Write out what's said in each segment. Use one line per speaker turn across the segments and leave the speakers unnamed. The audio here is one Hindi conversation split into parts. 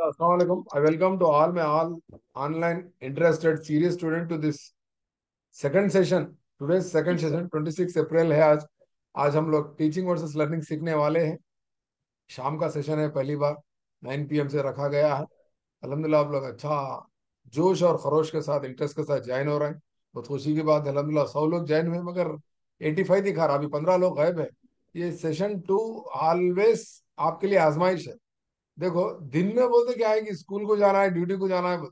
Assalamualaikum. I welcome to all my all online interested serious student to this second session. Today's second session 26 अप्रैल है आज। आज हम लोग टीचिंग वर्सेस लर्निंग सीखने वाले हैं। शाम का सेशन है, पहली बार 9 PM से रखा गया है। अल्हम्दुलिल्लाह आप लोग अच्छा जोश और खरोश के साथ इंटरेस्ट के साथ ज्वाइन हो रहे हैं। बहुत खुशी की बात है। अल्हम्दुलिल्लाह 100 लोग ज्वाइन हुए मगर 85 दिखा रहा, अभी 15 लोग गायब है। ये सेशन 2 ऑलवेज आपके लिए आजमाइश है। देखो, दिन में बोलते क्या है कि स्कूल को जाना है, ड्यूटी को जाना है।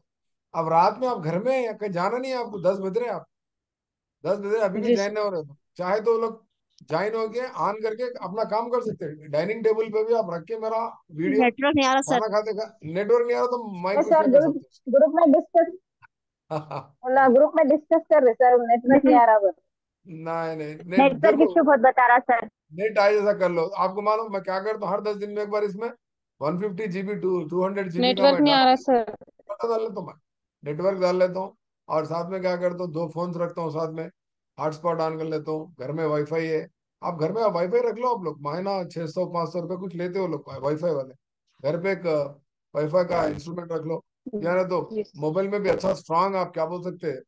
अब रात में आप घर में हैं, कहीं जाना नहीं है आपको, 10 बज रहे हैं, आप 10 बजे अभी भी
जी
ज्वाइन
सर।
नहीं हो रहे, तो चाहे तो लोग ज्वाइन होके ऑन करके अपना काम कर सकते हैं। डाइनिंग टेबल पे भी आप रख के मेरा वीडियो
नेटवर्क नहीं आ रहा सर।
खाना खाते खा, नेटवर्क नहीं आ रहा तो माइक कुछ
सर
नहीं कर
ग्रुप
सकते
ग्रुप में डिस्कस
उसको।
ग्रुप में डिस्कस कर रहे सर, नेटवर्क नहीं आ रहा बस।
नहीं नहीं, नेट
नेटवर्क
देखो,
इश्यू बहुत बता रहा सर।
नेट आए जैसा कर लो। आपको मालूम मैं क्या करता हूँ, हर 10 दिन में एक बार इसमें 150 GB 200 GB का
नेटवर्क
मैं
नहीं आ
डाटा
रहा सर।
डाल लेता हूँ, मैं नेटवर्क डाल लेता हूँ। और साथ में क्या करता हूँ, दो फोन्स रखता हूँ साथ में, हॉटस्पॉट ऑन कर लेता हूँ। घर में वाईफाई है, आप घर में वाईफाई रख लो। आप लोग महीना 600-500 रुपये कुछ लेते हो लोग वाईफाई वाले। घर पे एक वाईफाई का इंस्ट्रूमेंट रख लो। यानी तो
जी
मोबाइल में भी अच्छा स्ट्रांग, आप क्या बोल सकते हैं,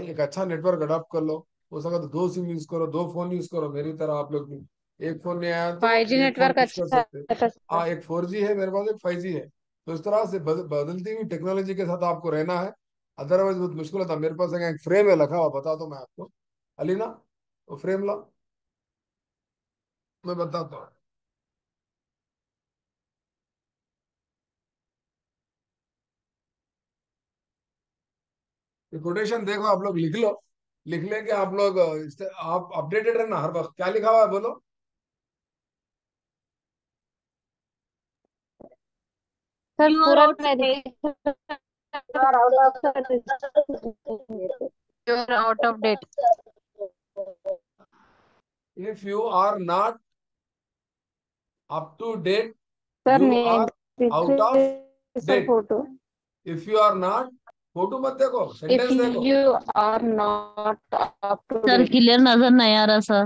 एक अच्छा नेटवर्क अडॉप्ट कर लो। हो सका तो दो सिम यूज करो, दो फोन यूज करो मेरी तरह आप लोग भी। एक फोन नहीं आया तो
5G
एक फोन
नेटवर्क
कुछ कर
अच्छा
सकते हैं।
है सर।
हाँ, एक 4G है मेरे पास, एक 5G है। तो इस तरह से बदलती हुई टेक्नोलॉजी के साथ आपको रहना है। अदरवाइज बहुत मुश्किल होता। मेरे पास एक फ्रेम है रखा हुआ, बता दो मैं आपको। अलीना, वो फ्रेम ला, मैं बताता हूँ। कोटेशन देखो, आप लोग लिख लो। लिख लेके आप लोग आप अपडेटेड रहना हर वक्त। क्या लिखा हुआ है बोलो।
सर
You are
पूरा
out
नहीं दिख
you are out of
sir. Out of date.
If you are not up to date,
sir
you
नहीं
आर
दिख
आउट ऑफ
रही sir
date.
Photo.
If you are not, photo मत देखो,
इफ
सेंटेंस देखो।
You are not up to
sir
date.
Clear नजर नहीं आ रहा सर।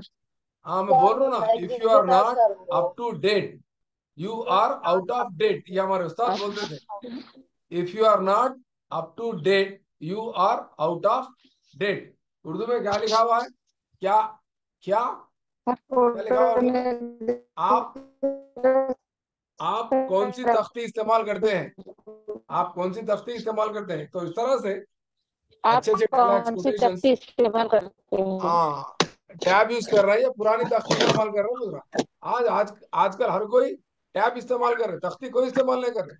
हाँ, मैं बोल
सर
रहा हूँ
वो
ना,
mike
if you are
digit
not
कर
up to date, you are out of date. ये हमारे उस्ताद बोलते थे। If you are not up to date, you are out of date. Urdu में क्या लिखा हुआ है? क्या क्या क्या लिखा
फोटो
हुआ है उर्दू में?
नहीं दिख
आप
रहा
आप कौन सी
सर।
तख्ती इस्तेमाल करते हैं? आप कौन सी तख्ती इस्तेमाल करते हैं? तो इस तरह से
आप
अच्छे अच्छे डायलॉग्स,
कौन सी
कोटेशंस।
तख्ती इस्तेमाल करते हैं?
हाँ, टैब यूज कर रहे हैं या पुरानी तख्ती इस्तेमाल कर रहे हैं, बोल रहा। आजकल हर कोई टैब इस्तेमाल कर रहे हैं, तख्ती कोई इस्तेमाल नहीं कर रहे।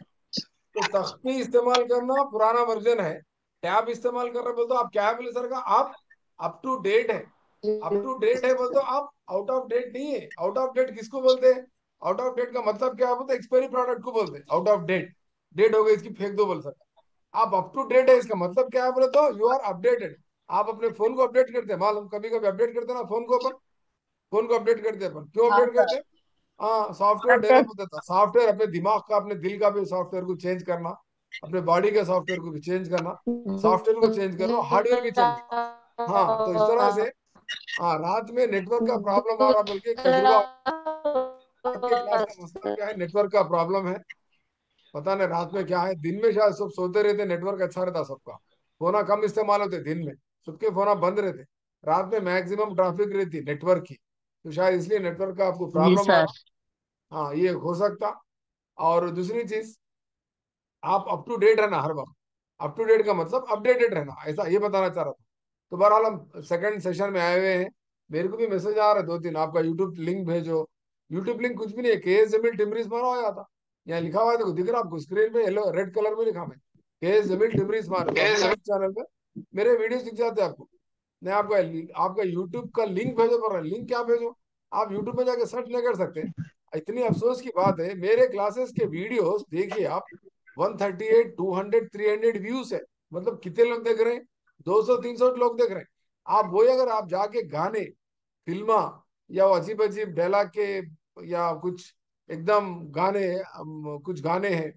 तो तख्ती इस्तेमाल करना पुराना वर्जन है। टैब इस्तेमाल कर रहे बोल तो आप क्या है बोले सर का, आप अप टू डेट है। अप टू डेट है बोल तो आप आउट ऑफ डेट नहीं है। आउट ऑफ डेट किसको बोलते हैं? आउट ऑफ डेट का मतलब क्या है बोलते, एक्सपायरी प्रोडक्ट को बोलते हैं आउट ऑफ डेट। डेट हो गई इसकी, फेंक दो बोल सकते। आप अप टू डेट है, इसका मतलब क्या है बोले तो यू आर अपडेटेड। आप अपने फोन को अपडेट करते हैं, मालूम कभी कभी अपडेट करते हैं ना फोन को अपन। फोन को अपडेट करते हैं अपन, क्यों
हाँ
अपडेट
सर।
करते हैं? हाँ, सॉफ्टवेयर डेवलप होता था। सॉफ्टवेयर अपने दिमाग का, अपने दिल का भी सॉफ्टवेयर को चेंज करना, अपने बॉडी के सॉफ्टवेयर को भी चेंज करना। सॉफ्टवेयर को चेंज करो, हार्डवेयर भी चेंज करो। हाँ, तो इस तरह से। हाँ, रात में नेटवर्क का प्रॉब्लम आ रहा बोल के तजुर्बा। आपके क्लास का मसला क्या है? नेटवर्क का प्रॉब्लम है। पता नहीं रात में क्या है, दिन में शायद सब सोते रहते, नेटवर्क अच्छा रहता सबका। फोना कम इस्तेमाल होते दिन में, सबके फोना बंद रहते। रात में मैक्सिमम ट्रैफिक रहती नेटवर्क की, तो शायद इसलिए नेटवर्क का आपको
जी
प्रॉब्लम आ
सर।
रहा। हाँ, ये हो सकता। और दूसरी चीज, आप अप टू डेट रहना हर वक्त। अप टू डेट का मतलब अपडेटेड रहना, ऐसा ये बताना चाह रहा था। तो बहरहाल हम सेकंड सेशन में आए हुए हैं। मेरे को भी मैसेज आ रहा है 2-3, आपका यूट्यूब लिंक भेजो। यूट्यूब लिंक कुछ भी नहीं है, के एस जमील टिमरीज मारा हुआ था। यहाँ लिखा हुआ है, देखो दिख रहा है आपको स्क्रीन पे, येलो रेड कलर में लिखा। मैं के एस जमील टिमरीज मारे तो अपने चैनल पे मेरे वीडियोस दिख जाते हैं आपको। मैं आपका यूट्यूब का लिंक भेजो, पर लिंक क्या भेजो? आप यूट्यूब में जाके सर्च नहीं कर सकते। इतनी अफसोस की बात है, मेरे क्लासेस के वीडियोस देखिए आप, 138, 200, 300 व्यूज है। मतलब कितने लोग देख रहे हैं? 200-300 लोग देख रहे हैं। आप वही अगर आप जाके गाने, फिल्मा, या वो अजीब अजीब डायलॉग के, या कुछ एकदम गाने, कुछ गाने हैं,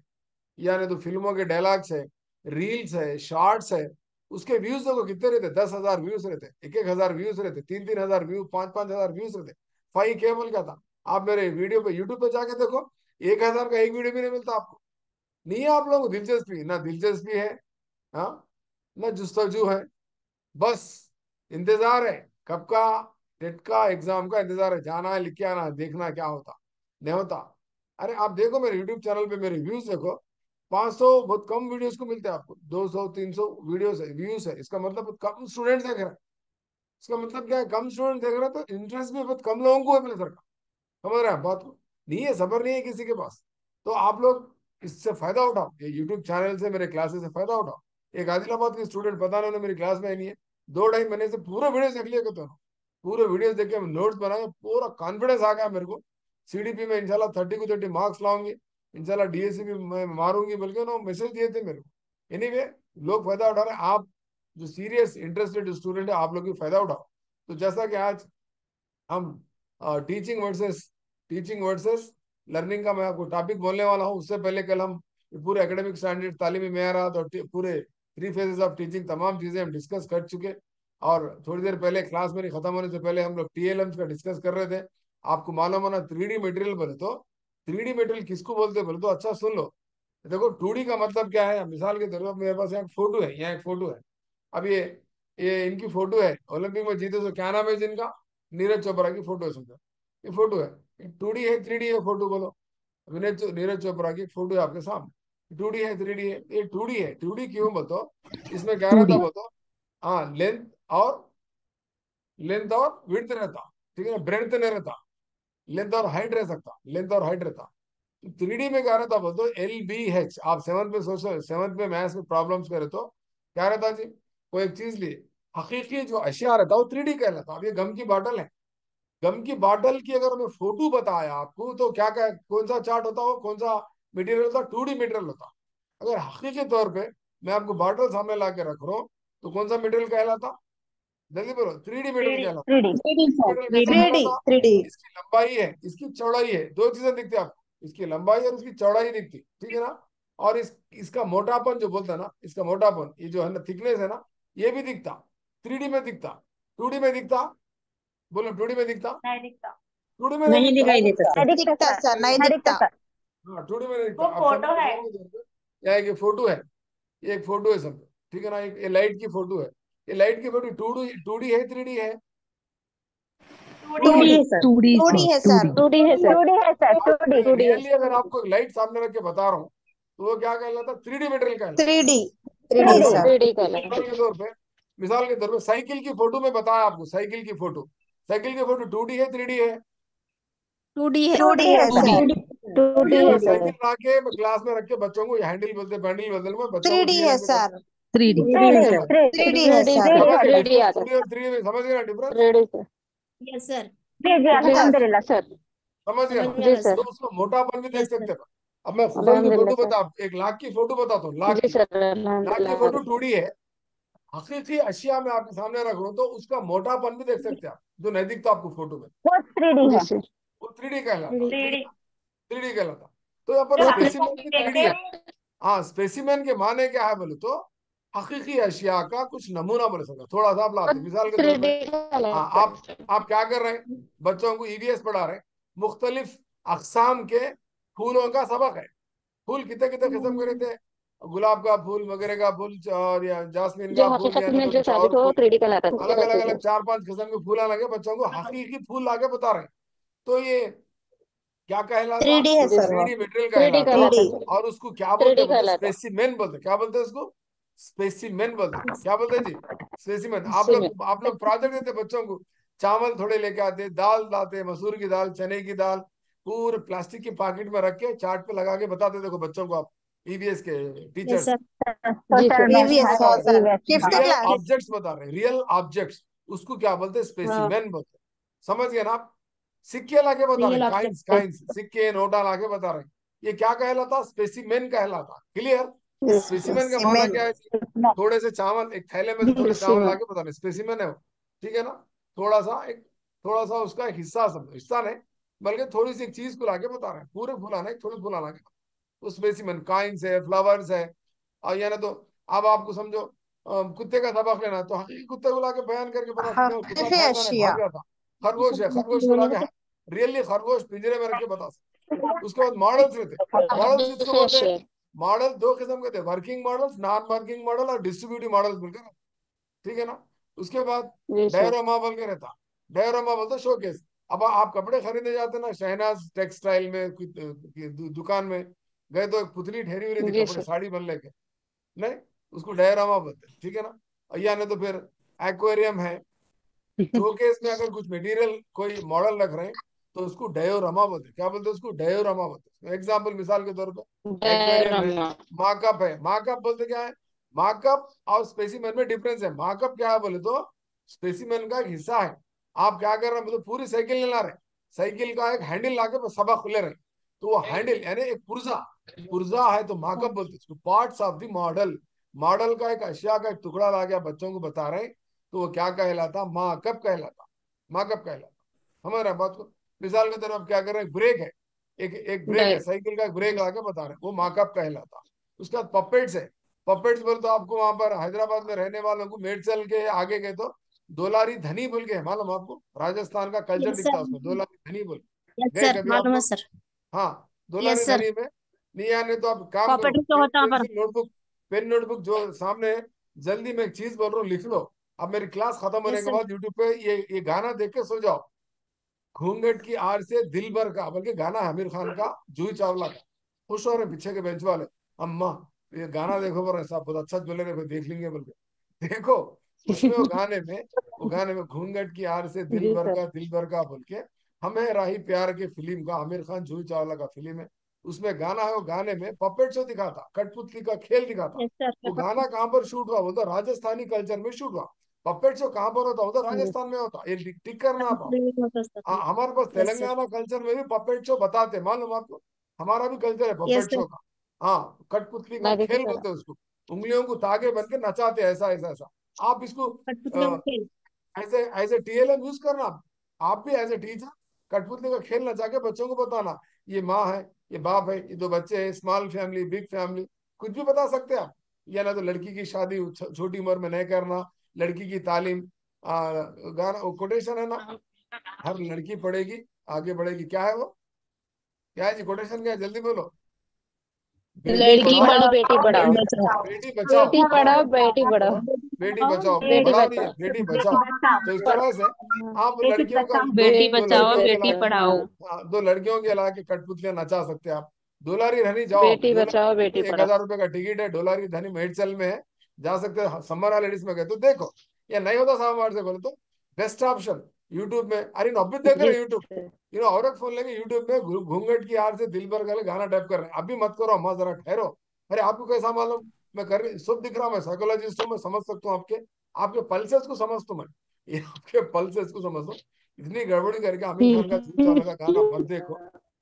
या नहीं तो फिल्मों के डायलॉग्स है, रील्स है, शॉर्ट्स है, उसके व्यूज देखो कितने रहते। 10,000 व्यूज रहते, 1,000 व्यूज रहते, 3,000 व्यूज, 5,000 व्यूज रहते। फाई केबल का था। आप मेरे वीडियो पे यूट्यूब पे जाके देखो, 1,000 का एक वीडियो भी नहीं मिलता आपको। नहीं है आप लोगों को दिलचस्पी, ना दिलचस्पी है, हाँ, ना जुस्तजू है, बस इंतजार है कब का, टेट का एग्जाम का इंतजार है, जाना है, लिख के आना है, देखना क्या होता नहीं होता। अरे आप देखो मेरे यूट्यूब चैनल पे मेरे व्यूज देखो, 500 बहुत कम वीडियोस को मिलते हैं आपको, 200 300 वीडियोस है, व्यूज है, इसका मतलब कम स्टूडेंट्स देख रहे हैं। इसका मतलब क्या है, कम स्टूडेंट देख रहे हैं तो इंटरेस्ट भी बहुत कम लोगों को है अपने सर का। समझ रहे हैं आप बात को, नहीं है, सबर नहीं है किसी के पास। तो आप लोग इससे फायदा उठाओ, ये यूट्यूब चैनल से मेरे क्लासेस से फायदा उठाओ। एक आदिलाबाद के स्टूडेंट, पता नहीं उन्होंने मेरी क्लास में आई नहीं है, 2 ढाई महीने से पूरे वीडियो देख लिया करते हो, पूरे वीडियो देख के नोट्स बनाए, पूरा कॉन्फिडेंस आ गया मेरे को। सीडीपी में इंशाल्लाह 30 को 30 मार्क्स लाऊंगी, इंशाल्लाह डीएससी भी मैं मारूंगी, बल्कि उन्होंने मैसेज दिए थे मेरे को। एनीवे, लोग फायदा उठा रहे हैं, आप जो सीरियस इंटरेस्टेड स्टूडेंट है आप लोग भी फायदा उठाओ। तो जैसा कि आज हम टीचिंग वर्सेस लर्निंग का मैं आपको टॉपिक बोलने वाला हूँ, उससे पहले कल हम पूरे एकेडमिक स्टैंडर्ड, तालीमी मेयारात और पूरे 3 फेजेस ऑफ टीचिंग, तमाम चीजें हम डिस्कस कर चुके। और थोड़ी देर पहले क्लास मेरी खत्म होने से पहले हम लोग टीएलएम्स का डिस्कस कर रहे थे। आपको मालूम होना, 3D मटेरियल बोले तो, 3D मटेरियल किसको बोलते बोले तो अच्छा सुन लो। देखो 2D का मतलब क्या है, मिसाल के तौर पर मेरे पास यहाँ एक फोटो है, यहाँ एक फोटो है। अब ये इनकी फोटो है, ओलंपिक में जीते तो क्या नाम है जिनका, नीरज चोपड़ा की फोटो है, समझो ये फोटो है। 2D है 3D है फोटो बोलो, नीरज चोपड़ा की फोटो है आपके सामने, 2D है 3D है, ये 2D है। 2D क्यों बताओ, इसमें क्या रहता
2D
बताओ, हाँ, लेंथ और विड्थ रहता, ठीक है ना, ब्रेड्थ नहीं रहता, लेंथ और हाइट रह सकता, लेंथ और हाइट रहता। 3D में क्या रहता बोलते, LBH, आप सेवंथ में सोचो, सेवंथ में मैथ्स में प्रॉब्लम्स करे तो क्या रहता जी, कोई एक चीज लिए, हकीकी जो अशिया रहता वो 3D कहलाता। अब ये गम की बॉटल है, गम की बॉटल की अगर मैं फोटो बताया आपको तो क्या क्या कौन सा चार्ट होता हो, कौन सा मटेरियल होता, 2D मटेरियल होता। अगर हकीकी तौर पे मैं आपको बॉटल सामने ला के रख रहा हूँ तो कौन सा मटेरियल कहलाता, जल्दी बोलो, 3D मटेरियल कहलाता।
3D
3D सर
मटेरियल कैसा
3D
कहलाता,
3D
इसकी लंबाई है, इसकी चौड़ाई है, दो चीजें दिखती है आपको, इसकी लंबाई और इसकी चौड़ाई दिखती, ठीक है ना। और इसका मोटापन जो बोलता है ना, इसका मोटापन, ये जो है ना, थिकनेस है ना, ये भी दिखता, 3D में दिखता। 2D में दिखता, बोलो 2D में दिखता,
नहीं दिखता,
2D में नहीं
नहीं
दिखता।
दिखाई देता
नहीं
सर।
दिखता
दिखता
सर,
सर नहीं
नहीं दिखता
दिखता।
सर।
हाँ 2D में नहीं दिखता।
वो
अब समझो
फोटो है।
मिसाल के तौर पे, क्या है कि फोटो है, ये एक फोटो है समझो, ठीक है ना, ये लाइट की फोटो है, ये लाइट की फोटो 2D है 3D है,
2D
2D
है।
है सर 2D है सर
2D है सर।
2D है सर,
अब
2D।
मैं
2D है।
रियली अगर आपको लाइट सामने रख के बता रहा हूँ तो वो क्या कहलाता, 3D मटेरियल कहलाता।
3D
अब
3D
लो,
3D।
सर
3D
मिसाल
कलर।
के तौर पे, मिसाल के तौर पे साइकिल की फोटो में बताया आपको, साइकिल की फोटो, साइकिल की फोटो 2D है 3D है,
2D है
2D है सर।
2D
ये
है
मैं
सर।
साइकिल ला के क्लास में रख के बच्चों को, ये हैंडल बोलते पैंडल बोलते हैं, मैं बच्चों को
3D है
टीएलएम में
सर
3D
3D
है।
है, 3D।
3D है
3D
सर
3D
समझ
है
गए
3D
डिफरेंस,
आता
2D
है।
और 3D में समझ गए ना difference,
3D sir.
Yes sir
ji जी,
जी सर।
अल्हम्दुलिल्लाह।
सर।
समझ गए
समझ
ना।
में आ
जी
रहा
तो
सर।
सर।
उसका मोटापन भी देख
यस
सकते
सर
हैं। अब मैं खुशल की
अल्हम्दुलिल्लाह
फोटो
सर।
बता, एक लाख की फोटो बताता हूँ, लाख
जी
की,
सर।
लाख की
अल्हम्दुलिल्लाह।
फोटो 2D है, हकीकी अशिया में आपके सामने रख रहा हूँ तो उसका मोटापन भी देख सकते हैं आप, जो नहीं दिखता आपको फोटो में,
वो 3D
जी
है।
सर।
वो 3D कहलाता,
3D
ठीक है
3D
ना, 3D कहलाता। तो यहाँ पर
जो
वो
स्पेसिमेन भी 3D है।
3D
हाँ, स्पेसिमेन के माने क्या है बोले तो, हकीकी अशिया का कुछ नमूना बोले सकते, थोड़ा सा आप लाते, मिसाल के तौर पे,
3D
हाँ,
कलर
आप
सर।
आप क्या कर रहे हैं, बच्चों को ईवीएस पढ़ा रहे हैं, मुख्तलिफ अकसाम के फूलों का सबक है, फूल कितने कितने किस्म के रहते हैं, गुलाब का फूल वगैरह का फूल, और या जासमीन
जो
का फूल, या
हकीकत
नहीं
में
तो
जो
कुछ और
साबित हो वो
फूल,
3D कलर
अलग अलग
रहते
अलग
हैं।
4 5 किस्म के फूल लगे, बच्चों को हकीकी फूल लाके बता रहे हैं। तो ये क्या कहलाता,
3D है
जी
सर वो
3D मटेरियल
3D
कहलाता।
कलर
3D
था सर।
और उसको क्या बोलते
3D
हैं बोलते,
कलर था।
स्पेसिमेन बोलते, क्या बोलते हैं उसको, स्पेसिमेन बोलते, क्या बोलते हैं जी, स्पेसिमेन। आप
जी में।
लोग आप लोग प्रोजेक्ट देते बच्चों को, चावल थोड़े लेके आते, दाल लाते, मसूर की दाल, चने की दाल, पूरे प्लास्टिक के पैकेट में रख के चार्ट पे लगा के बताते, देखो बच्चों को आप, ईवीएस के
यस
टीचर्स,
सर
जी
सोशल
सर।
में,
EVS
हाँ
हाँ सर
EVS,
फिफ्थ
हाँ।
रियल
क्लास
ऑब्जेक्ट्स बता रहे हैं, रियल ऑब्जेक्ट्स, उसको क्या बोलते हैं,
हाँ
स्पेसिमेन बोलते हैं। समझ गए ना आप, सिक्के लाके बता रहे
रियल
हैं,
ऑब्जेक्ट
काइंस काइंस सिक्के नोटा लाके बता रहे हैं, ये क्या कहलाता, स्पेसिमेन कहलाता, क्लियर।
जी
स्पेसिमेन का माना
सीमेंट
क्या है, थोड़े से चावल, एक थैले में से
जी
थोड़े
जी
चावल
में।
लाके बता रहे, स्पेसिमेन है वो, ठीक है ना। थोड़ा सा एक, थोड़ा सा उसका एक हिस्सा, समझो हिस्सा नहीं, बल्कि थोड़ी सी एक चीज को लाके बता रहे हैं, पूरे फूला नहीं, थोड़े फूला लाके, तो स्पेसिमेन काइंस है, फ्लावर्स है। और या ना तो अब आपको समझो, कुत्ते का सबक लेना, तो हकीकी कुत्ते को लाके बयान करके बता सकते हो, कुत्ता
हकीकी
था था नहीं, भाग
अशिया
गया था। खरगोश है, खरगोश को लाके रियली खरगोश पिंजरे में रख के बता सकते। उसके बाद मॉडल्स रहते, मॉडल्स किसको
हकीकी
बोलते हैं,
अशिया।
मॉडल दो किस्म के थे, working models, non working model और डिस्ट्रीब्यूटिव मॉडल्स बोलकर, ठीक है ना। उसके बाद
जी सर।
डायोरामा बोल के रहता, डायोरामा बोलता शोकेस। अब आप कपड़े खरीदने जाते ना शहनाज टेक्सटाइल में, दुकान में गए तो एक पुतली ठहरी हुई रहती
जी
कपड़े
सर।
साड़ी बन लेके, नहीं, उसको डायोरामा बोलते हैं, ठीक है ना। या नहीं तो फिर एक्वेरियम है, शोकेस में अगर कुछ मटेरियल कोई मॉडल रख रहे हैं तो उसको डायोरामा बोलते हैं। क्या बोलते हैं उसको? डायोरामा बोलते हैं। एग्जाम्पल, मिसाल के तौर पे एक्वेरियम है,
डायरामा।
मार्कअप है। मार्कअप बोलते क्या है? मार्कअप और स्पेसिमेन में डिफरेंस है। मार्कअप क्या है बोले तो स्पेसिमेन का एक हिस्सा है। आप क्या कर रहे हैं, मतलब पूरी साइकिल नहीं ला रहे, साइकिल का एक हैंडल ला के सबक खुले रहे, तो वो हैंडल यानी एक पुर्जा, पुर्जा है तो मार्कअप बोलते हैं उसको। Parts of the model, model का एक अशिया का एक टुकड़ा ला के आप बच्चों को बता रहे हैं, तो वो क्या कहलाता? मार्कअप कहलाता, मार्कअप कहलाता। हमारा बात को मिसाल के तरफ क्या कर रहे हैं, ब्रेक है, एक एक ब्रेक है,
डाय
साइकिल का एक ब्रेक ला के बता रहे हैं, वो मार्कअप कहलाता। उसके बाद पपेट्स है। पपेट्स बोल तो आपको वहां पर हैदराबाद में रहने वालों को मेडचल के आगे गए तो दोलारी धनी बोल के है, मालूम आपको? राजस्थान का कल्चर
यस
दिखता
सर,
है उसमें, दोलारी धनी बोल।
यस
गए
सर,
कभी आप
मालूम है
लोग?
सर।
हाँ, दोलारी
यस सर,
धनी में नहीं आने तो आप काम करो,
कॉपरेटिव तो
पेन
होता है पर।
पेंसिल नोटबुक, पेन नोटबुक जो सामने है, जल्दी मैं एक चीज बोल रहा हूँ लिख लो। अब मेरी क्लास खत्म होने
यस
के
सर।
बाद यूट्यूब पे ये गाना देख के सो जाओ। घूंघट की आड़ से दिल भर का, बल्कि गाना है आमिर खान का, जूही चावला का। खुश हो रहे पीछे के बेंच वाले, अम्मा ये गाना देखो, पर ऐसा बहुत अच्छा बोले रहे, देख लेंगे बोल के। देखो उसमें वो गाने में घूंघट की आड़ से
जी सर।
दिल भर का बोल के, हमें राही प्यार के फिल्म का, आमिर खान जूही चावला का फिल्म है, उसमें गाना है। वो गाने में पपेट शो दिखाता, कठपुतली का खेल दिखाता।
Yes sir.
वो गाना कहाँ पर शूट हुआ बोलता? राजस्थानी कल्चर में शूट हुआ। पपेट शो कहाँ पर होता? होता
जी
राजस्थान में होता। ये टिक करना आप।
होता सर।
हमारे पास
यस सर।
तेलंगाना कल्चर में भी पपेट शो बताते हैं, मालूम आपको? हमारा भी कल्चर है
यस
पपेट
सर।
शो का। हाँ, कठपुतली का
लगे
खेल
सर।
बोलते हैं उसको। उंगलियों को तागे बन के नचाते हैं, ऐसा ऐसा ऐसा। आप इसको
कठपुतलियों का खेल।
एज ए टीएलएम यूज करना। आप भी एज ए टीचर कठपुतली का खेल नचा के बच्चों को बताना, ये माँ है, ये बाप है, ये दो बच्चे हैं, स्मॉल फैमिली बिग फैमिली, कुछ भी बता सकते हैं आप। या ना तो लड़की की शादी छोटी उम्र में नहीं करना, लड़की की तालीम, गाना कोटेशन है ना, हर लड़की पढ़ेगी आगे बढ़ेगी। क्या है वो? क्या है जी कोटेशन? क्या है? जल्दी बोलो। बेटी
लड़की
पढ़ाओ,
पढ़ो बेटी पढ़ाओ।
बेटी बचाओ,
बेटी
हाँ,
पढ़ाओ बेटी पढ़ाओ।
बेटी बचाओ,
बेटी
पढ़ाओ नहीं है,
बचाओ।
बेटी बचाओ। तो इस तरह से आप लड़कियों का
बेटी
दो
बचाओ
लड़कियों के
बेटी
ला,
पढ़ाओ।
हाँ, दो लड़कियों के ला के कठपुतलियां नचा सकते हैं आप। डोलारी धनी जाओ,
बेटी बचाओ बेटी
डोलारी एक
पढ़ाओ।
हजार रुपए का टिकट है, डोलारी धनी मेडचल में है, जा सकते हो। समर हॉलिडेज में गए तो देखो, या नहीं होता सामान से बोले तो बेस्ट ऑप्शन यूट्यूब में। अरे नब्बे देख
जी
रहे यूट्यूब, और एक फोन लेके यूट्यूब में घूंघट की आड़ से दिल भर गले गाना टाइप कर रहे हैं। अभी मत करो अम्मा, जरा ठहरो। अरे आपको कैसा मालूम? मैं कर रही सब दिख रहा हूँ, मैं साइकोलॉजिस्ट हूँ, मैं समझ सकता हूँ आपके आपके पल्सेस को समझता हूँ मैं, ये आपके पल्सेस को समझता हूँ। इतनी गड़बड़ी करके आमिर खान का झूठ चावला का गाना मत देखो,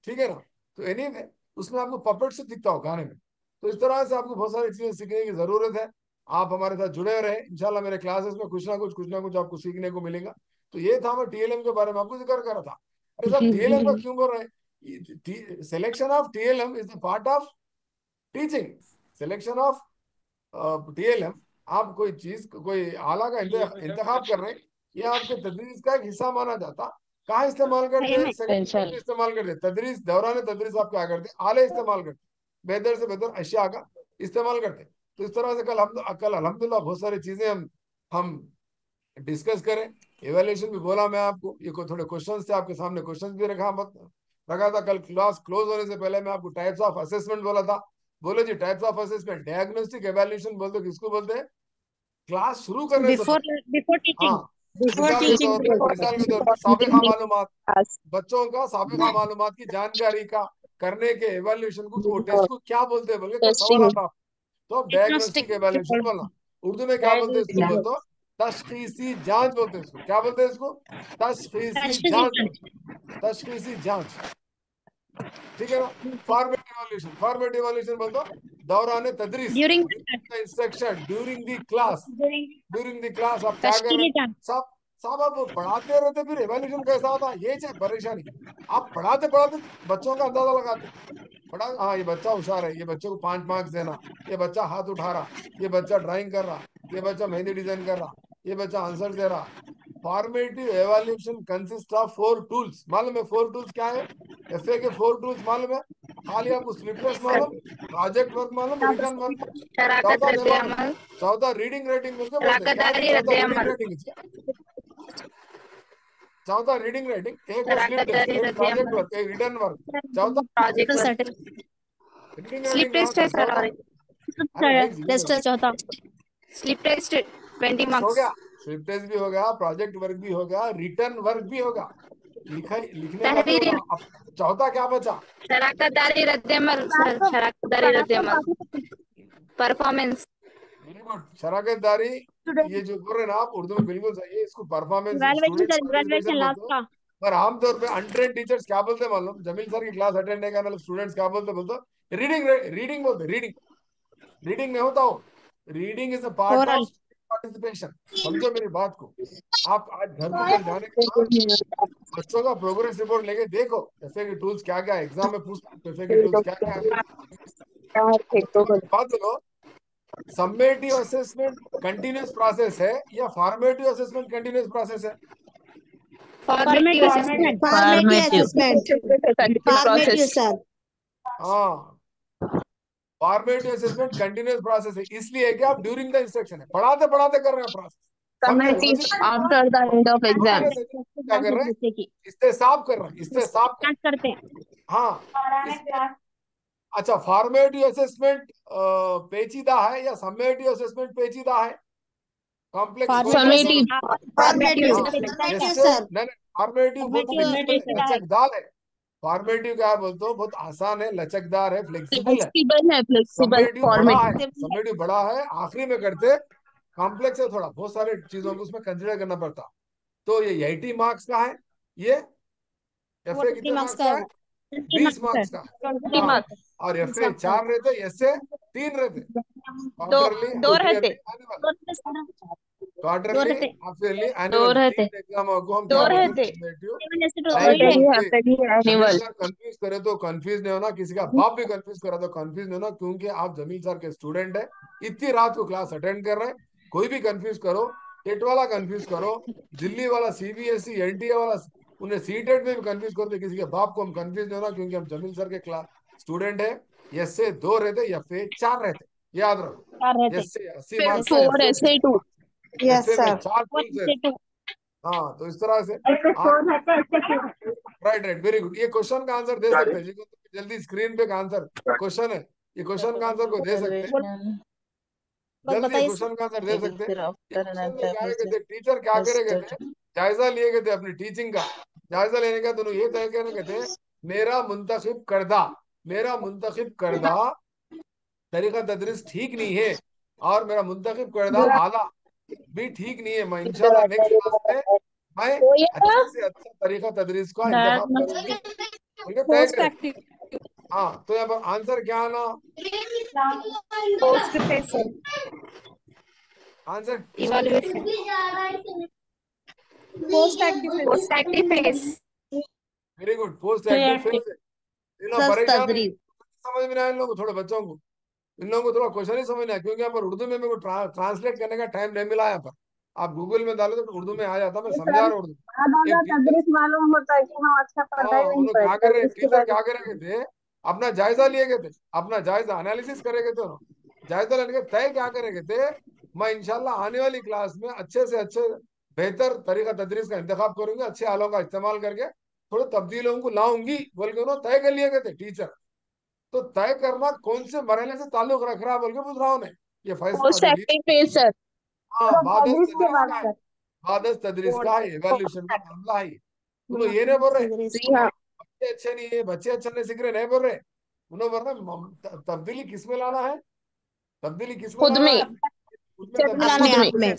ठीक है ना। तो एनीवे उसमें आपको पपेट से दिखता हो गाने में। तो इस तरह से आपको बहुत सारी चीजें सीखने की जरूरत है। आप हमारे साथ जुड़े रहे, इंशाल्लाह मेरे क्लासेस में कुछ ना कुछ आपको सीखने को मिलेगा। तो ये था, मैं टीएलएम के बारे में आपको जिक्र कर रहा था। अरे साहब टीएलएम का क्यों बोल रहे हैं? Selection of TLM is the part of teaching. Selection of TLM, आप कोई चीज कोई आला का इंतखाब कर रहे हैं, ये आपके तदरीस का एक हिस्सा माना जाता। कहाँ इस्तेमाल करते हैं? सेकेंडरी में
टेंशन।
इस्तेमाल करते हैं। तदरीस, दौरान तदरीस आप क्या करते हैं? आले इस्तेमाल करते हैं, बेहतर से बेहतर अशिया का इस्तेमाल करते हैं। तो इस तरह से कल अल्हम्दुलिल्लाह बहुत सारी चीजें हम डिस्कस करें। एवेल्यूशन भी बोला मैं आपको, ये थोड़े क्वेश्चन थे आपके सामने, क्वेश्चन भी रखा था। कल क्लास क्लोज होने से पहले मैं आपको टाइप्स ऑफ असेसमेंट बोला था। बोलो जी, types of assessment, diagnostic evaluation बोलते किसको बोलते हैं? क्लास शुरू करने से
बिफोर
पहले,
बिफोर टीचिंग।
हाँ,
बिफोर टीचिंग।
मिसाल के तौर पे साबिका मालूमात, बच्चों का साबिका मालूमात की जानकारी का करने के एवेल्यूशन को, वो टेस्ट को क्या बोलते हैं बोल के कल सवाल
टेस्टिंग।
आता। तो अब
डिग्नोस्टिक।
डायग्नोस्टिक एवेल्यूशन बोलना, उर्दू में क्या बोलते हैं इसको बोल तो? तशखीसी जांच बोलते हैं इसको। क्या बोलते हैं इसको? तशखीसी जांच बोलते हैं, तशखीसी जांच, ठीक है ना। फॉर्मेट इवोल्यूशन बोल दो दौरान तदरीस,
during
instruction, during the class आप क्या कर रहे
तश्कीली
हैं?
जांच।
सब सब आप पढ़ाते रहते, फिर इवोल्यूशन कैसा होता? ये चाहे परेशानी, आप पढ़ाते पढ़ाते बच्चों का अंदाजा लगाते, पढ़ा, हाँ ये बच्चा होशियार है, ये बच्चे को 5 मार्क्स देना, ये बच्चा हाथ उठा रहा, ये बच्चा ड्राइंग कर रहा, ये बच्चा मेहंदी डिजाइन कर रहा, ये बच्चा आंसर दे रहा। Formative evaluation consist of 4 tools, मालूम है 4 टूल्स क्या है? एफए के 4 टूल्स मालूम है? खाली आपको स्लिप टेस्ट मालूम, प्रोजेक्ट वर्क मालूम, रिटर्न वर्क।
शराकत
चौथा
रद्द
दिमाग,
अमल,
चौथा रीडिंग रेटिंग बोल के बोलते हैं। क्या है
शराकतदारी रद्द
चौथा रीडिंग
अमल,
रेटिंग? इसका चौथा रीडिंग रेटिंग, एक है स्लिप टेस्ट,
शराकतदारी
एक
रद्द
प्रोजेक्ट
अमल,
वर्क, एक रिटर्न वर्क। चौथा
project work,
reading
slip
rating
test
कहाँ
है
था
सर।
चौथा?
और
अरे भाई जीरो
टेस्ट चौथा।
स्लिप टेस्ट 20
हो
मार्क्स,
गया, स्लिप टेस्ट भी हो गया, प्रोजेक्ट वर्क भी हो गया, रिटर्न वर्क भी होगा, लिखने का भी
तहरीरी,
होगा। अब चौथा क्या बचा?
शराकतदारी रद्द अमल सर, शराकतदारी रद्द अमल, परफॉर्मेंस,
वेरी गुड, शराकतदारी। ये जो बोल रहे हैं ना आप, उर्दू में बिल्कुल सही है, इसको performance,
evaluation
student
sir,
participation
evaluation last
बोलते हो।
का।
पर आमतौर पे अनट्रेन टीचर्स क्या बोलते हैं मालूम? जमील सर की क्लास अटेंड नहीं करने वाले स्टूडेंट्स क्या बोलते बोलते रीडिंग, रीडिंग बोलते, रीडिंग। रीडिंग में होता हूँ, reading is a part
oral.
Of participation. समझो मेरी बात को। आप आज घर को कल जाने के बाद बच्चों का प्रोग्रेस रिपोर्ट लेके देखो, एफए के टूल्स क्या क्या, एग्जाम में पूछता है एफए के टूल्स क्या क्या है। बात बोलो, समेटिव असेसमेंट कंटिन्यूस प्रोसेस है या फॉर्मेटिव असेसमेंट कंटिन्यूस प्रोसेस है?
Formative assessment,
formative
Formative
assessment,
formative sir.
हाँ, फॉर्मेटिव असेसमेंट कंटिन्यूस प्रोसेस है, इसलिए कि आप ड्यूरिंग द इंस्ट्रक्शन है, पढ़ाते पढ़ाते कर रहे हैं प्रोसेस। समझे logic?
After the end of exam.
क्या कर रहे हैं?
जैसे कि
इससे साफ कर रहे हैं, इससे साफ कर।
स्टार्ट करते हैं।
हाँ, अच्छा, फॉर्मेटिव असेसमेंट पेचीदा है या समेटिव असेसमेंट पेचीदा है? कॉम्प्लेक्स बोल रहे हैं
Summative.
दोनों।
फॉर्मेटिव
हाँ,
असेसमेंट,
जैसे
sir.
नहीं, फॉर्मेटिव बहुत फ्लेक्सिबल है, लचकदार है। फॉर्मेटिव क्या है बोलते हो? बहुत आसान है, लचकदार है, फ्लेक्सिबल है।
Flexible
समेटिव बड़ा
formative.
है, समेटिव बड़ा है, आखिरी में करते, कॉम्प्लेक्स है थोड़ा, बहुत सारे चीजों को उसमें कंसिडर करना पड़ता। तो ये 80 मार्क्स का है, ये
वो
एफए
20
कितने
मार्क्स
मार्क्स
का
का
है
है?
वो।
20 मार्क्स का।
20
हाँ,
मार्क्स।
और एफए 4 रहते, ऐसे 3 रहते,
दो
क्वार्टरली,
दो
हाफ ईयरली,
रहते
एनुअल।
दो
क्वार्टरली,
रहते।
हाफ ईयरली,
दो
एनुअल,
रहते
3 एग्जामों को हम
दो
क्या बोलते
रहते
हैं? समेटिव। नहीं
वही है।
बोलते। जमील
एनुअल
सर कंफ्यूज करे तो कंफ्यूज नहीं होना, किसी का बाप भी कंफ्यूज करा तो कंफ्यूज नहीं होना, क्योंकि आप जमील सर के स्टूडेंट है, इतनी रात को क्लास अटेंड कर रहे हैं। कोई भी कंफ्यूज करो, टेट वाला कंफ्यूज करो, दिल्ली वाला, सीबीएसई, एनटीए वाला, उन्हें सीटेट में भी कंफ्यूज करो, तो किसी के बाप को हम कंफ्यूज नहीं होना, क्योंकि हम जमील सर के क्लास स्टूडेंट है। यस से 2 रहते, एफ से 4 रहते, याद रखो।
चार रहते।
यस से 80
फिर
मार्क्स है, एफ
4
से
ऐसे
60
टू
मार्क्स,
यस
एफ में
सर
4
वो
टूल्स है।
इससे टू।
हाँ, तो इस तरह से
ऐसे
आप,
4 रहते, ऐसे 2।
Right right, very good. ये क्वेश्चन का आंसर दे सकते हैं जी, जल्दी स्क्रीन पे का आंसर क्वेश्चन है, ये क्वेश्चन का आंसर को दे सकते हैं,
बस
जल्दी
बताइए सर।
क्वेश्चन का आंसर दे सकते हैं। ये क्वेश्चन में क्या है कहते, टीचर क्या करे कहते, जायजा लिए कहते अपनी टीचिंग का। जायजा लेने का दोनों ये तय करने कहते, मेरा मुंतखब करदा, मेरा मुंतखब करदा तरीका तदरीस ठीक नहीं है, और मेरा मुंतखब करदा आला भी ठीक नहीं है। मैं इंशाल्लाह नेक्स्ट क्लास में मैं अच्छे से अच्छा तरीका तदरीस का इंतखाब करूंगी, बोल के तय
पोस्ट
करे।
एक्टिव,
हाँ, तो यहाँ पर आंसर क्या आना?
Post phase,
answer
evaluation,
post active,
post active phase,
very good, post active phase. इन लोग
सर
परेशान है,
तदरीस
समझ में नहीं आया इन लोगों को, थोड़े बच्चों को, इन लोगों को थोड़ा क्वेश्चन ही समझ नहीं आया, क्योंकि यहाँ पर उर्दू में मेरे को ट्रांसलेट करने का टाइम नहीं मिला। यहाँ पर आप गूगल में डालो तो उर्दू में आ जाता, मैं समझा रहा हूँ उर्दू। एक टीचर,
मालूम होता है कि हम अच्छा
हाँ, उन लोग क्या कर रहे हैं, टीचर क्या करेंगे थे, अपना जायजा लिए गए थे, अपना जायजा एनालिसिस करेंगे थे ना, जायजा लेने के तय क्या करेंगे थे, मैं इंशाल्लाह आने वाली क्लास में अच्छे से अच्छे बेहतर तरीका तदरीस का इंतखाब करूंगी, अच्छे आलों का इस्तेमाल करके थोड़े तब्दीलियों को लाऊंगी बोल के उन्होंने तय कर लिए गए थे टीचर। तो तय करना कौन से मरहले से ताल्लुक रख रहा है बोल के पूछ रहा हूँ मैं, ये फैसला
पोस्ट
जो लिया।
एक्टिव फेज सर
हाँ, बादस तदरीस का है, बादस तदरीस का है, इवैल्यूएशन का मामला है। उन्होंने ये नहीं बोल रहे
जी हाँ
बच्चे अच्छे नहीं है, बच्चे अच्छा नहीं सीख रहे, नहीं बोल रहे। उन्होंने बोल रहे तब्दीली किस में लाना है, तब्दीली किस में
खुद
लाना
में
है, उसमें तब्दीली
खुद में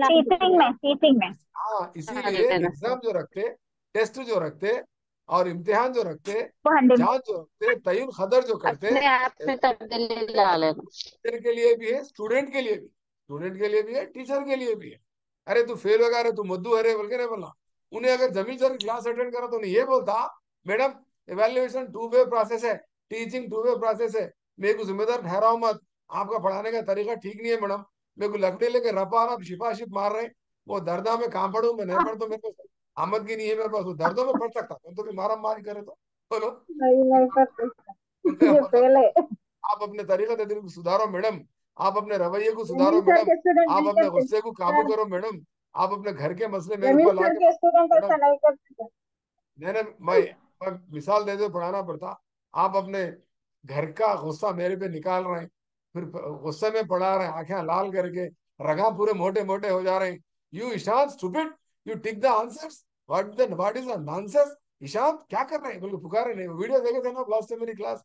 टीचिंग में, टीचिंग में,
हाँ, इसीलिए एग्जाम जो रखते, टेस्ट जो रखते, और इम्तिहान जो रखते, जांच जो रखते, तयन खदर जो करते,
अपने आप में तब्दीली ला लेना।
टीचर के लिए भी है, स्टूडेंट के लिए भी, स्टूडेंट के लिए भी है, टीचर के लिए भी है। अरे तू फेल वगैरह रहे, तू मद्दू है रे बोल के नहीं बोलना। उन्हें अगर जमील सर क्लास अटेंड करा तो उन्हें ये बोलता, मैडम इवेल्युएशन 2 वे प्रोसेस है, टीचिंग 2 वे प्रोसेस है, मेरे को जिम्मेदार ठहराओ मत, आपका पढ़ाने का तरीका ठीक नहीं है मैडम, मेरे को लकड़ी लेके रपा रप छिपा छिप मार रहे, वो दर्दा में कहाँ पढ़ू, मैं नहीं पढ़ता, मेरे को आमद की नहीं है मेरे पास, वो दर्दों में पढ़ सकता तो भी मारा मारी करे तो बोलो।
नहीं करते, ये फेल है।
आप अपने तरीका तदरीक को सुधारो मैडम, आप अपने रवैये को सुधारो
जमील सर
मैडम,
के स्टूडेंट
आप
नहीं
अपने
करते
गुस्से को काबू
सर।
करो मैडम, आप अपने घर के मसले मेरे
जमील
ऊपर ला
सर
के
के स्टूडेंट
मैडम।
ऐसा नहीं करते सर।
मैंने मैं मिसाल दे दे पढ़ाना पड़ता, आप अपने घर का गुस्सा मेरे पे निकाल रहे हैं, फिर गुस्से में पढ़ा रहे हैं, आंखें लाल करके, रगा पूरे मोटे मोटे हो जा रहे हैं। You Ishant stupid, you tick the answers, what is the nonsense. Ishant क्या कर रहे हैं बोल के पुकारे नहीं, वीडियो देखे थे ना लास्ट टाइम मेरी क्लास।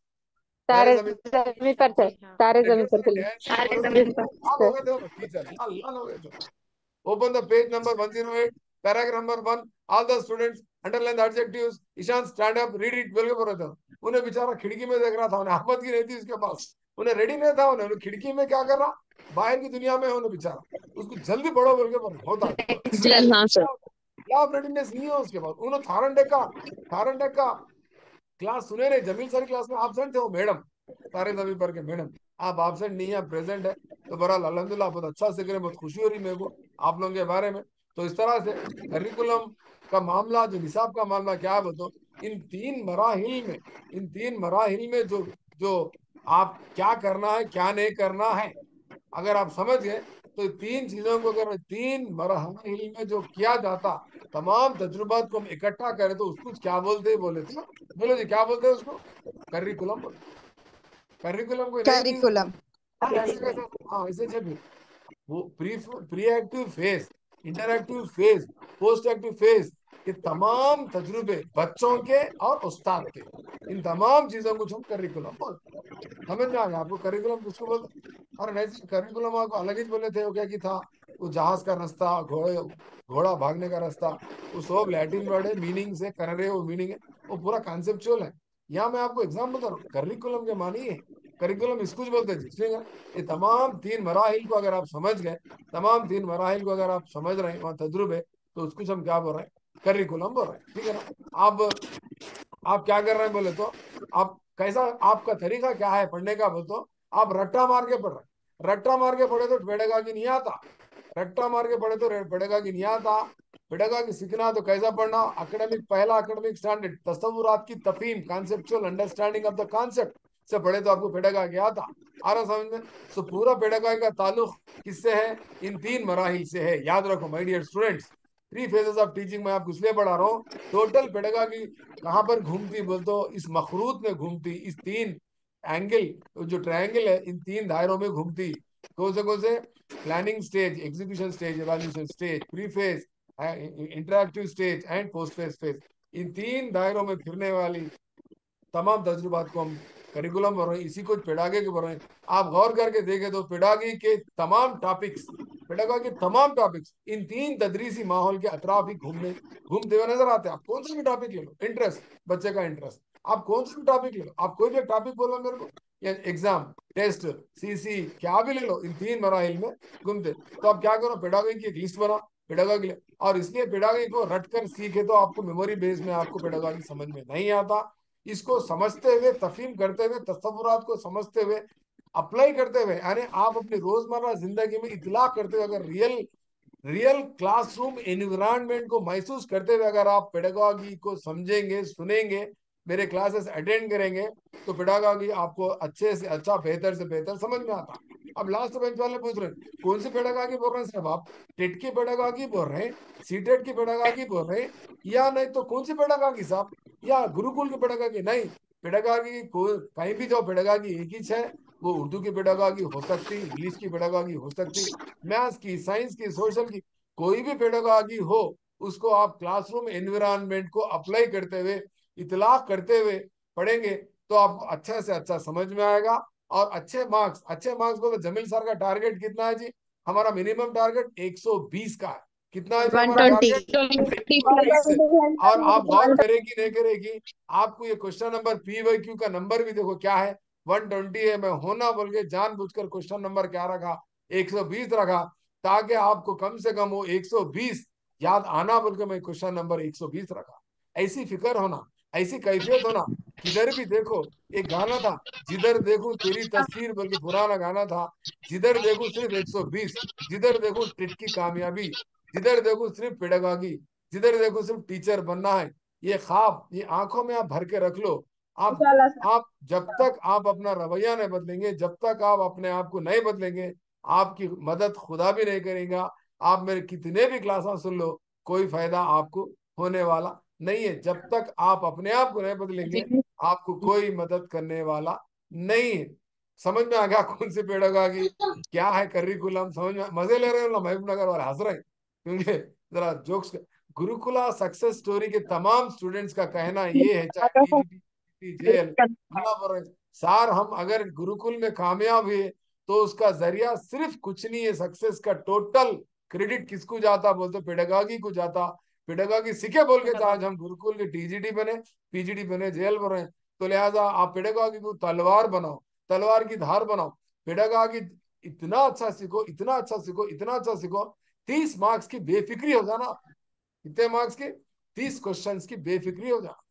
तारे
तारे
जमीन
जमीन पर सर, तारे जमीन पर चलिए
सारे
बोलो तो
जमीन पर।
लाल हो गए थे टीचर, लाल हो गए थे। Open the page number 108, paragraph number 1. All the students underline the adjectives. Ishan stand up, read it बोल के बोल रहे थे। उन्हें बेचारा खिड़की में देख रहा था, उन्हें आफत की नहीं थी उसके पास, उन्हें रेडी नहीं था, उन्हें खिड़की में क्या कर रहा, बाहर की दुनिया में है उन्हें बेचारा, उसको जल्दी पढ़ो बोल के बोल होता है।
जी हाँ सर।
क्या रेडीनेस नहीं है उसके पास। उन्होंने थारन का क्लास सुने रहे, जमील सर क्लास में एब्सेंट थे वो मैडम, सारे जमीन पर के मैडम, आप एब्सेंट नहीं है, प्रेजेंट है। तो बहरहाल अल्हम्दुलिल्लाह बहुत अच्छा सीख रहे, बहुत खुशी हो रही मेरे को आप लोगों के बारे में। तो इस तरह से करिकुलम का मामला, जो निसाब का मामला क्या है बताओ, इन तीन मराहिल में जो जो आप क्या करना है क्या नहीं करना है, अगर आप समझ गए तो तीन चीजों को अगर तीन मराहिल में जो किया जाता, तमाम तजुर्बात को हम इकट्ठा करें तो उसको क्या बोलते हैं, बोले थे बोलो जी क्या बोलते हैं उसको, करिकुलम बोलते। करिकुलम कोई नई चीज
करिकुलम।
है, ऐसे कैसे, हाँ ऐसे छे। वो pre active phase, interactive phase, post active phase, ये तमाम तजुर्बे बच्चों के और उस्ताद के, इन तमाम चीजों को हम करिकुलम बोलते। समझ में आ गया आपको करिकुलम किसको बोलते। और नहीं करिकुलम आपको अलग ही बोले थे, वो क्या की था, वो जहाज का रास्ता, घोड़ा भागने का रास्ता, वो सब लैटिन वर्ड है, मीनिंग से कर रहे वो मीनिंग है, वो पूरा कॉन्सेप्चुअल है। यहाँ मैं आपको एग्जाम्पल बता रहा हूँ, करिकुलम के मानी है, करिकुलम इसको बोलते हैं इसलिए ये तमाम तीन मराहिल को अगर आप समझ गए, तमाम तीन मराहिल को अगर आप समझ रहे हैं वहाँ तजुर्बे, तो उसको हम क्या बोल रहे हैं, करिकुलम बोल रहे हैं, ठीक है ना। अब आप क्या कर रहे हैं बोले तो, आप कैसा, आपका तरीका क्या है पढ़ने का बोले तो, आप रट्टा मार के पढ़ रहे हैं, रट्टा मार के पढ़े तो पढ़ेगा कि नहीं आता, रट्टा मार के पढ़े तो पढ़ेगा कि नहीं आता। पढ़ेगा कि सीखना तो कैसा पढ़ना, एकेडमिक, पहला एकेडमिक स्टैंडर्ड तस्वुरात की तफहीम, conceptual understanding of the concept से पढ़े तो आपको पढ़ेगा क्या आता, आ रहा समझ में। सो पूरा पढ़ेगा का ताल्लुक किससे है, इन तीन मराहिल से है, याद रखो my dear students. Three phases of teaching मैं आपको इसलिए पढ़ा रहा हूँ, टोटल पेडागॉजी कहाँ पर घूमती बोल तो इस मखरूत में घूमती, इस तीन एंगल जो ट्रायंगल है इन तीन दायरों में घूमती। कौन से planning stage, execution stage, evaluation stage, pre phase, interactive stage and post phase phase, इन तीन दायरों में फिरने वाली तमाम तजुर्बात को हम करिकुलम बोल रहे हैं, इसी को पेडागी के बोल रहे हैं। आप गौर करके देखें तो पेडागी के तमाम टॉपिक्स, पेडागी के तमाम टॉपिक्स इन तीन तदरीसी माहौल के अतराफ ही घूमते हुए नजर आते हैं। आप कौन सा भी टॉपिक ले लो, इंटरेस्ट, बच्चे का इंटरेस्ट, आप कौन सा भी टॉपिक ले लो, आप कोई भी टॉपिक बोलो मेरे को, या एग्जाम, टेस्ट, सीसी, क्या भी ले लो, इन तीन मराहिल में घूमते। तो आप क्या करो, पेडागी की एक लिस्ट बनाओ पेडागी, और इसलिए पेडागी को रट कर सीखे तो आपको मेमोरी बेस में आपको पेडागी समझ में नहीं आता। इसको समझते हुए, तफहीम करते हुए, तस्वुरात को समझते हुए, अप्लाई करते हुए, यानी आप अपनी रोजमर्रा जिंदगी में इतला करते हुए, अगर रियल रियल क्लासरूम एनवायरनमेंट को महसूस करते हुए अगर आप पेडागॉजी को समझेंगे, सुनेंगे, मेरे क्लासेस अटेंड करेंगे, तो पेडागॉजी आपको अच्छे से अच्छा, बेहतर से बेहतर समझ में आता। अब लास्ट बेंच वाले पूछ रहे हैं कौन सी पेडागॉजी बोल रहे हैं साहब, आप टेट की पेडागॉजी बोल रहे हैं, सीटेट की पेडागॉजी बोल रहे हैं, या नहीं तो कौन सी पेडागॉजी साहब, या गुरुकुल की पेडागॉजी। नहीं, पेडागॉजी कहीं भी जाओ पेडागॉजी एक ही है, वो उर्दू की पेडागॉजी हो सकती, इंग्लिश की पेडागॉजी हो सकती, मैथ्स की, साइंस की, सोशल की, कोई भी पेडागॉजी हो, उसको आप क्लासरूम एनवायरनमेंट को अप्लाई करते हुए, इतलाक करते हुए पढ़ेंगे तो आपको अच्छा से अच्छा समझ में आएगा। और अच्छे मार्क्स को, तो जमील सर का टारगेट कितना है जी, हमारा मिनिमम टारगेट 120 का है। कितना है जी हमारा
120
टारगेट,
120
120 है। और आप गौर करेगी नहीं करेगी, आपको ये क्वेश्चन नंबर PYQ का नंबर भी देखो क्या है, 120 है। मैं होना बोल के जानबूझकर क्वेश्चन नंबर क्या रखा, 120 रखा, ताकि आपको कम से कम वो 120 याद आना बोल के मैं क्वेश्चन नंबर 120 रखा। ऐसी फिक्र होना, ऐसी कैफियत होना, किधर भी देखो, एक गाना था, जिधर देखूं तेरी तस्वीर बोल के पुराना गाना था, जिधर देखूं सिर्फ 120, जिधर देखूं टिट की कामयाबी, जिधर देखूं सिर्फ पेडागॉजी, जिधर देखूं सिर्फ टीचर बनना है, ये ख्वाब ये आंखों में आप भर के रख लो। आप
इंशाल्लाह सर।
आप जब तक आप अपना रवैया नहीं बदलेंगे, जब तक आप अपने आप को नहीं बदलेंगे, आपकी मदद खुदा भी नहीं करेगा। आप मेरे कितने भी क्लासेस सुन लो, कोई फायदा आपको होने वाला नहीं है। जब तक आप अपने आप को नहीं बदलेंगे, आपको कोई मदद करने वाला नहीं है। समझ में आ गया कौन सी पेडागॉजी क्या है, करिकुलम समझ में? मजे ले रहे हो ना? महबूब नगर वाले हंस रहे हैं क्योंकि जरा जोक्स। गुरुकुला सक्सेस स्टोरी के तमाम स्टूडेंट्स का कहना ये है, चाहे टीजीटी जेल सार, हम अगर गुरुकुल में कामयाब हुए तो उसका जरिया सिर्फ कुछ नहीं है सक्सेस का, टोटल क्रेडिट किसको जाता बोलते? पेडागॉजी को जाता। पेडागॉजी सीखे बोल के तो आज हम गुरुकुल के टीजीटी बने, पीजीटी बने, जेल बने। तो लिहाजा आप पेडागॉजी को तलवार बनाओ, तलवार की धार बनाओ। पेडागॉजी इतना अच्छा सीखो, इतना अच्छा सीखो, इतना अच्छा सीखो, 30 मार्क्स की बेफिक्री हो जाना। कितने मार्क्स की? 30 क्वेश्चंस की बेफिक्री हो जाना।